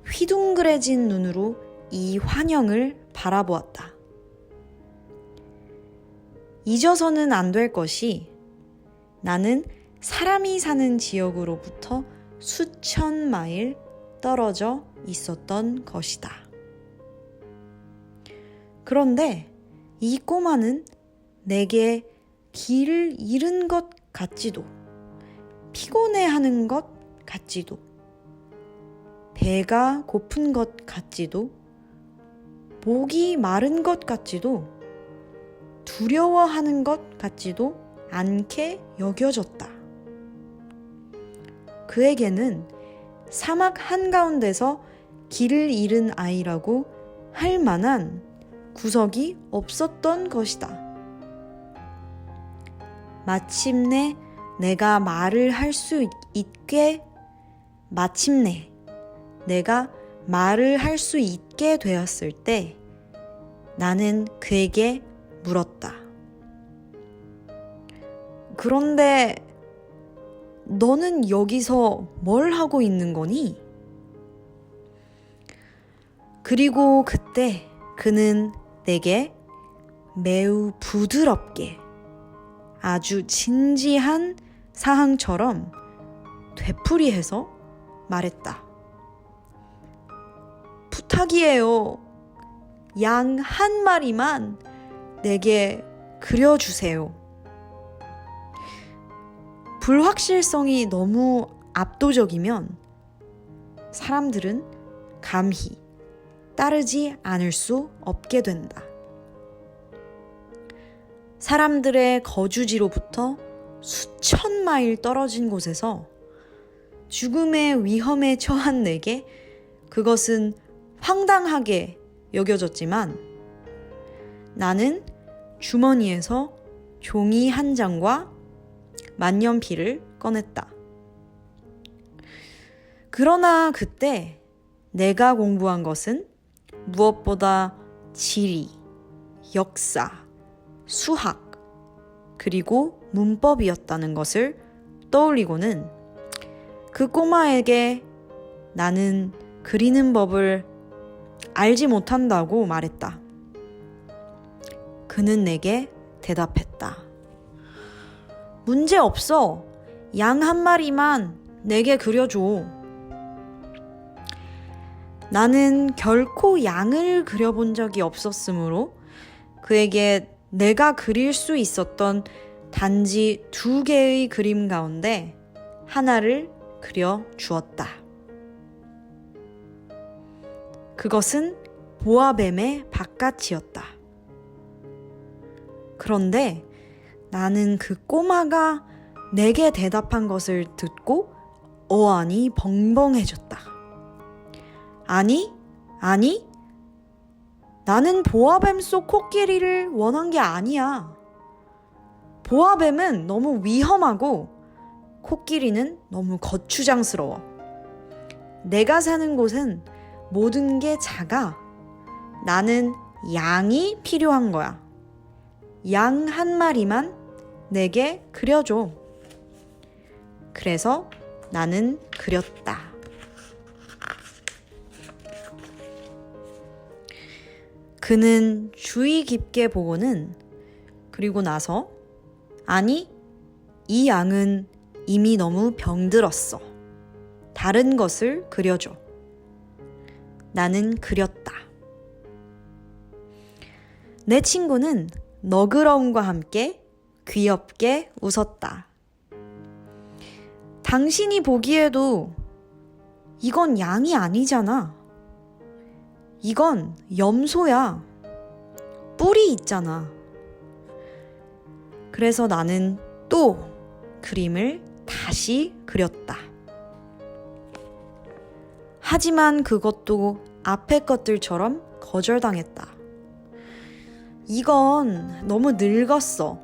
휘둥그레진 눈으로 이 환영을 바라보았다. 잊어서는 안 될 것이 나는 사람이 사는 지역으로부터 수천 마일 떨어져 있었던 것이다. 그런데 이 꼬마는 내게 길을 잃은 것 같지도, 피곤해하는 것 같지도, 배가 고픈 것 같지도, 목이 마른 것 같지도, 두려워하는 것 같지도 않게 여겨졌다. 그에게는 사막 한가운데서 길을 잃은 아이라고 할 만한 구석이 없었던 것이다. 마침내 내가 말을 할 수 있게 되었을 때 나는 그에게 물었다. 그런데 너는 여기서 뭘 하고 있는 거니? 그리고 그때 그는 내게 매우 부드럽게 아주 진지한 사항처럼 되풀이해서 말했다. 부탁이에요. 양 한 마리만 내게 그려주세요. 불확실성이 너무 압도적이면 사람들은 감히 따르지 않을 수 없게 된다. 사람들의 거주지로부터 수천 마일 떨어진 곳에서 죽음의 위험에 처한 내게 그것은 황당하게 여겨졌지만 나는 주머니에서 종이 한 장과 만년필을 꺼냈다. 그러나 그때 내가 공부한 것은 무엇보다 지리, 역사, 수학, 그리고 문법이었다는 것을 떠올리고는 그 꼬마에게 나는 그리는 법을 알지 못한다고 말했다. 그는 내게 대답했다. 문제 없어. 양 한 마리만 내게 그려줘. 나는 결코 양을 그려본 적이 없었으므로 그에게 내가 그릴 수 있었던 단지 2개의 그림 가운데 하나를 그려 주었다. 그것은 보아뱀의 바깥이었다. 그런데 나는 그 꼬마가 내게 대답한 것을 듣고 어안이 벙벙해졌다. 아니, 나는 보아뱀 속 코끼리를 원한 게 아니야. 보아뱀은 너무 위험하고 코끼리는 너무 거추장스러워. 내가 사는 곳은 모든 게 작아. 나는 양이 필요한 거야. 양 한 마리만 내게 그려줘. 그래서 나는 그렸다. 그는 주의 깊게 보고는 그리고 나서 아니, 이 양은 이미 너무 병들었어. 다른 것을 그려줘. 나는 그렸다. 내 친구는 너그러움과 함께 귀엽게 웃었다. 당신이 보기에도 이건 양이 아니잖아. 이건 염소야. 뿔이 있잖아. 그래서 나는 또 그림을 다시 그렸다. 하지만 그것도 앞의 것들처럼 거절당했다. 이건 너무 늙었어.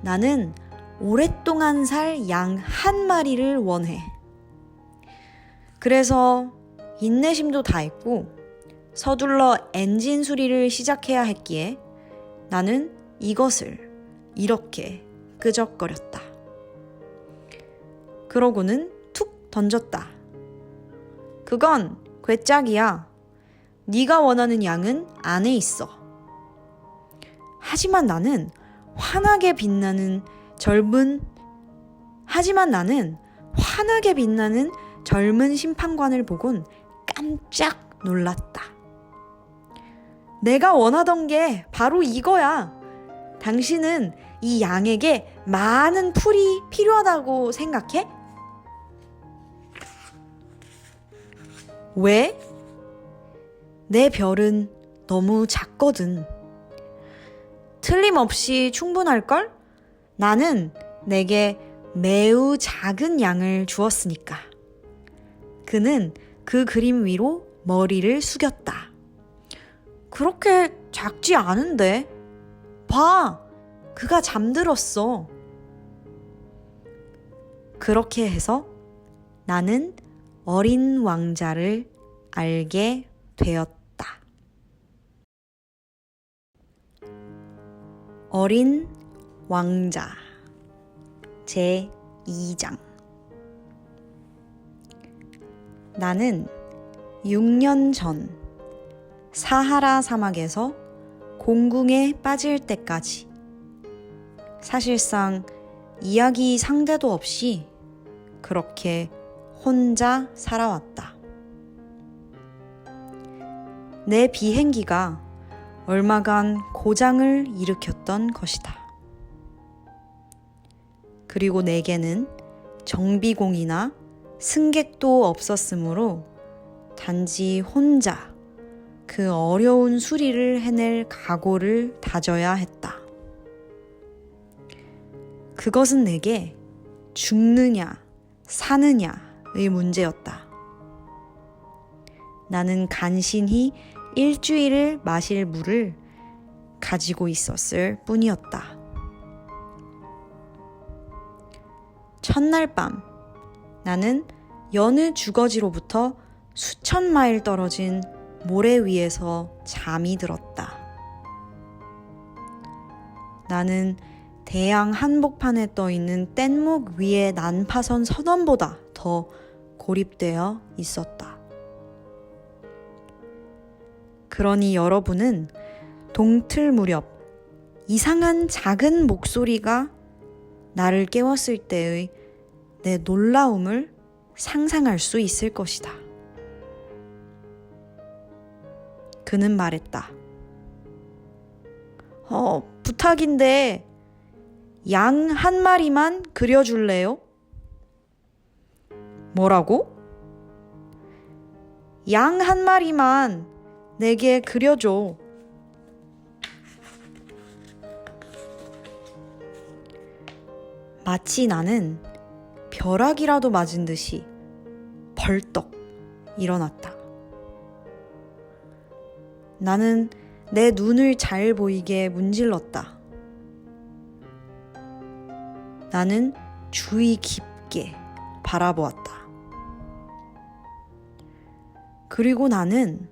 나는 오랫동안 살 양 한 마리를 원해. 그래서 인내심도 다했고 서둘러 엔진 수리를 시작해야 했기에 나는 이것을 이렇게 끄적거렸다. 그러고는 툭 던졌다. 그건 괴짝이야. 네가 원하는 양은 안에 있어. 하지만 나는 환하게 빛나는 젊은 심판관을 보곤 깜짝 놀랐다. 내가 원하던 게 바로 이거야. 당신은 이 양에게 많은 풀이 필요하다고 생각해? 왜? 내 별은 너무 작거든. 틀림없이 충분할걸? 나는 내게 매우 작은 양을 주었으니까. 그는 그 그림 위로 머리를 숙였다. 그렇게 작지 않은데. 봐! 그가 잠들었어. 그렇게 해서 나는 어린 왕자를 알게 되었다. 어린 왕자 제2장. 나는 6년 전 사하라 사막에서 공궁에 빠질 때까지 사실상 이야기 상대도 없이 그렇게 혼자 살아왔다. 내 비행기가 얼마간 고장을 일으켰던 것이다. 그리고 내게는 정비공이나 승객도 없었으므로 단지 혼자 그 어려운 수리를 해낼 각오를 다져야 했다. 그것은 내게 죽느냐 사느냐의 문제였다. 나는 간신히 일주일을 마실 물을 가지고 있었을 뿐이었다. 첫날 밤, 나는 여느 주거지로부터 수천 마일 떨어진 모래 위에서 잠이 들었다. 나는 대양 한복판에 떠있는 뗏목 위의 난파선 선원보다 더 고립되어 있었다. 그러니 여러분은 동틀 무렵 이상한 작은 목소리가 나를 깨웠을 때의 내 놀라움을 상상할 수 있을 것이다. 그는 말했다. 부탁인데 양 한 마리만 그려줄래요? 뭐라고? 양 한 마리만 내게 그려줘. 마치 나는 벼락이라도 맞은 듯이 벌떡 일어났다. 나는 내 눈을 잘 보이게 문질렀다. 나는 주의 깊게 바라보았다. 그리고 나는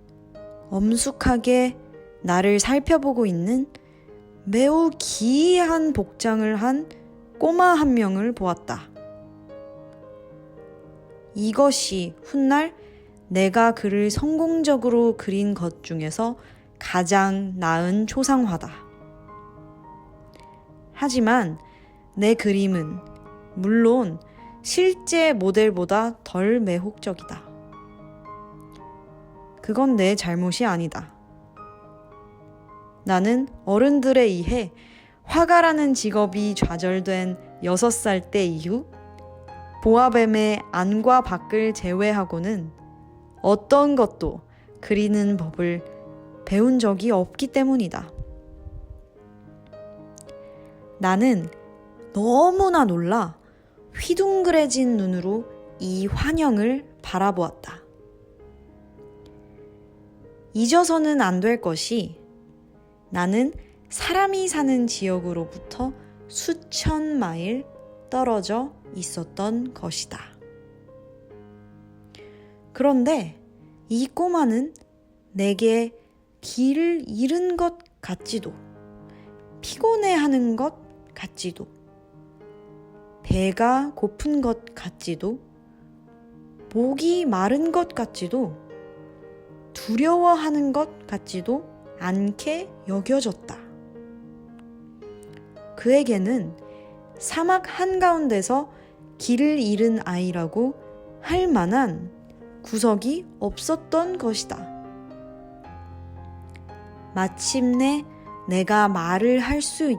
엄숙하게 나를 살펴보고 있는 매우 기이한 복장을 한 꼬마 한 명을 보았다. 이것이 훗날 내가 그를 성공적으로 그린 것 중에서 가장 나은 초상화다. 하지만 내 그림은 물론 실제 모델보다 덜 매혹적이다. 그건 내 잘못이 아니다. 나는 어른들에 의해 화가라는 직업이 좌절된 6살 때 이후 보아뱀의 안과 밖을 제외하고는 어떤 것도 그리는 법을 배운 적이 없기 때문이다. 나는 너무나 놀라 휘둥그레진 눈으로 이 환영을 바라보았다. 잊어서는 안 될 것이 나는 사람이 사는 지역으로부터 수천 마일 떨어져 있었던 것이다. 그런데 이 꼬마는 내게 길을 잃은 것 같지도, 피곤해하는 것 같지도, 배가 고픈 것 같지도, 목이 마른 것 같지도, 두려워하는 것 같지도 않게 여겨졌다. 그에게는 사막 한가운데서 길을 잃은 아이라고 할 만한 구석이 없었던 것이다. 마침내 내가 말을 할 수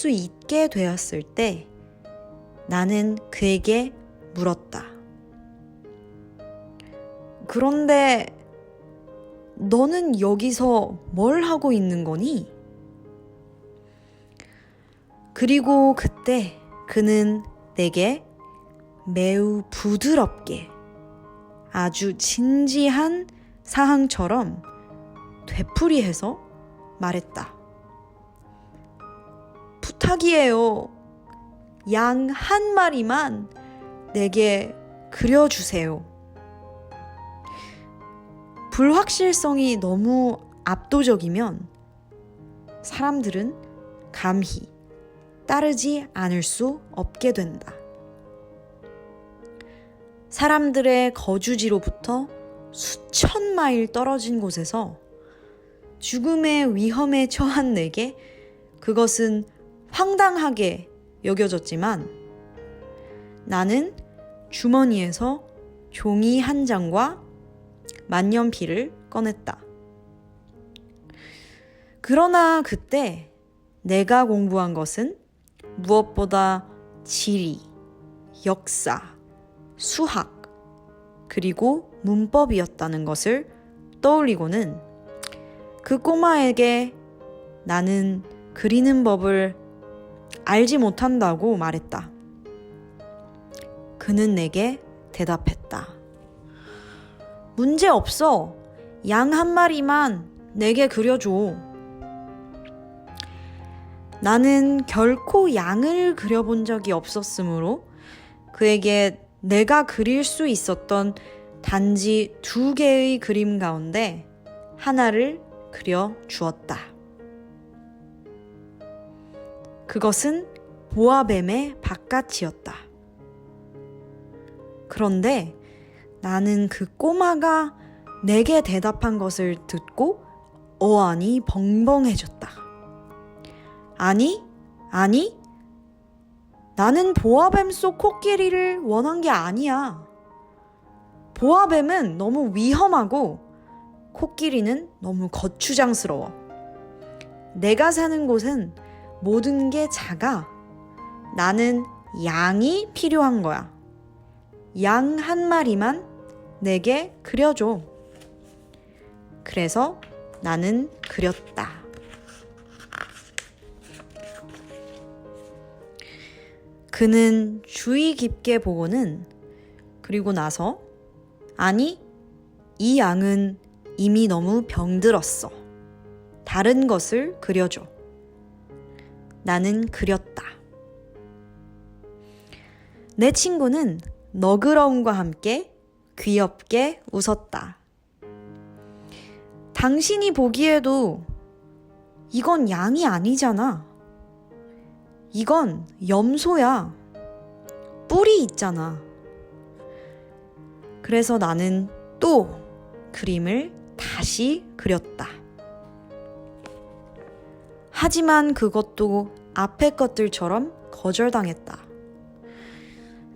있게 되었을 때 나는 그에게 물었다. 그런데 너는 여기서 뭘 하고 있는 거니? 그리고 그때 그는 내게 매우 부드럽게 아주 진지한 사항처럼 되풀이해서 말했다. 부탁이에요. 양 한 마리만 내게 그려주세요. 불확실성이 너무 압도적이면 사람들은 감히 따르지 않을 수 없게 된다. 사람들의 거주지로부터 수천 마일 떨어진 곳에서 죽음의 위험에 처한 내게 그것은 황당하게 여겨졌지만 나는 주머니에서 종이 한 장과 만년필을 꺼냈다. 그러나 그때 내가 공부한 것은 무엇보다 지리, 역사, 수학, 그리고 문법이었다는 것을 떠올리고는 그 꼬마에게 나는 그리는 법을 알지 못한다고 말했다. 그는 내게 대답했다. 문제 없어. 양 한 마리만 내게 그려줘. 나는 결코 양을 그려본 적이 없었으므로 그에게 내가 그릴 수 있었던 단지 2개의 그림 가운데 하나를 그려 주었다. 그것은 보아뱀의 바깥이었다. 그런데 나는 그 꼬마가 내게 대답한 것을 듣고 어안이 벙벙해졌다. 아니, 나는 보아뱀 속 코끼리를 원한 게 아니야. 보아뱀은 너무 위험하고 코끼리는 너무 거추장스러워. 내가 사는 곳은 모든 게 작아. 나는 양이 필요한 거야. 양 한 마리만 내게 그려줘. 그래서 나는 그렸다. 그는 주의 깊게 보고는 그리고 나서 아니, 이 양은 이미 너무 병들었어. 다른 것을 그려줘. 나는 그렸다. 내 친구는 너그러움과 함께 귀엽게 웃었다. 당신이 보기에도 이건 양이 아니잖아. 이건 염소야. 뿔이 있잖아. 그래서 나는 또 그림을 다시 그렸다. 하지만 그것도 앞의 것들처럼 거절당했다.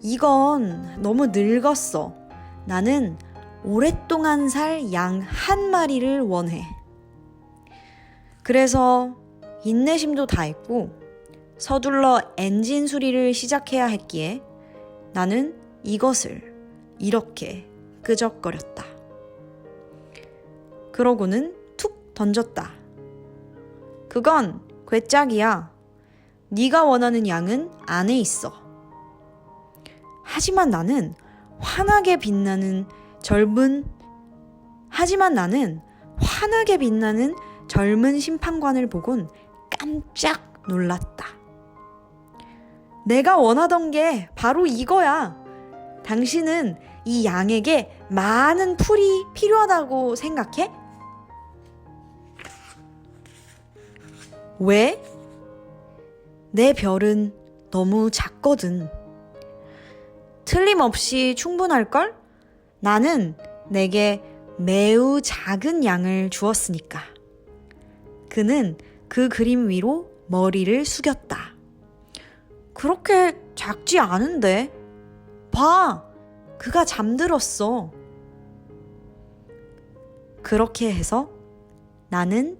이건 너무 늙었어. 나는 오랫동안 살 양 한 마리를 원해. 그래서 인내심도 다했고 서둘러 엔진 수리를 시작해야 했기에 나는 이것을 이렇게 끄적거렸다. 그러고는 툭 던졌다. 그건 괴짝이야. 네가 원하는 양은 안에 있어. 하지만 나는 환하게 빛나는 젊은 하지만 나는 환하게 빛나는 젊은 심판관을 보곤 깜짝 놀랐다. 내가 원하던 게 바로 이거야. 당신은 이 양에게 많은 풀이 필요하다고 생각해? 왜? 내 별은 너무 작거든. 틀림없이 충분할걸? 나는 내게 매우 작은 양을 주었으니까. 그는 그 그림 위로 머리를 숙였다. 그렇게 작지 않은데. 봐! 그가 잠들었어. 그렇게 해서 나는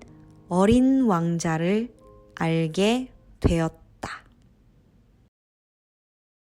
어린 왕자를 알게 되었다.